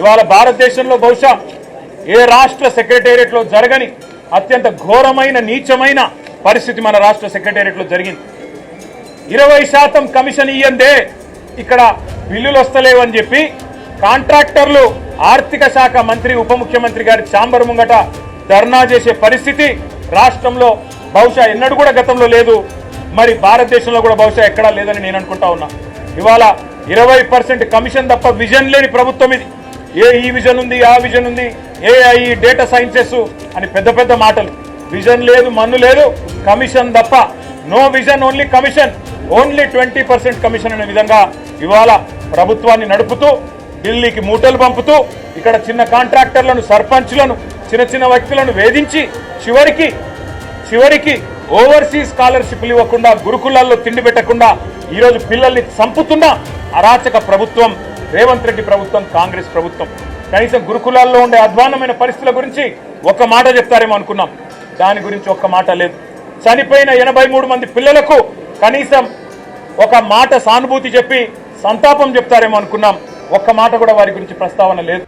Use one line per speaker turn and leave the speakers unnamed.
ఇవాళ భారతదేశంలో బహుశా ఏ రాష్ట్ర సెక్రటేరియట్లో జరగని అత్యంత ఘోరమైన నీచమైన పరిస్థితి మన రాష్ట్ర సెక్రటేరియట్లో జరిగింది. 20% కమిషన్ ఇయ్యందే ఇక్కడ బిల్లులు వస్తలేవని చెప్పి కాంట్రాక్టర్లు ఆర్థిక శాఖ మంత్రి ఉప ముఖ్యమంత్రి గారి ఛాంబర్ ముంగట ధర్నా చేసే పరిస్థితి రాష్ట్రంలో బహుశా ఎన్నడూ కూడా గతంలో లేదు. మరి భారతదేశంలో కూడా బహుశా ఎక్కడా లేదని నేను అనుకుంటా ఉన్నా. ఇవాళ 20% కమిషన్ తప్ప విజన్ లేని ప్రభుత్వం ఇది. ఈ విజన్ ఉంది, ఆ విజన్ ఉంది, ఏఐ డేటా సైన్సెస్ అని పెద్ద పెద్ద మాటలు. విజన్ లేదు, మన్ను లేదు, కమిషన్ తప్ప. No vision, only commission, only 20% commission అనే విధంగా ఇవాళ ప్రభుత్వాన్ని నడుపుతూ ఢిల్లీకి మూటలు పంపుతూ ఇక్కడ చిన్న కాంట్రాక్టర్లను, సర్పంచ్లను, చిన్న చిన్న వ్యక్తులను వేధించి చివరికి ఓవర్సీస్ స్కాలర్షిప్లు ఇవ్వకుండా, గురుకులాల్లో తిండి పెట్టకుండా ఈరోజు పిల్లల్ని చంపుతున్న అరాచక ప్రభుత్వం రేవంత్ రెడ్డి ప్రభుత్వం, కాంగ్రెస్ ప్రభుత్వం. కనీసం గురుకులాల్లో ఉండే అధ్వాన్నమైన పరిస్థితుల గురించి ఒక్క మాట చెప్తారేమో అనుకున్నాం. దాని గురించి ఒక్క మాట లేదు. చనిపోయిన 83 మంది పిల్లలకు కనీసం ఒక మాట సానుభూతి చెప్పి సంతాపం చెప్తారేమో అనుకున్నాం. ఒక్క మాట కూడా వారి గురించి ప్రస్తావన లేదు.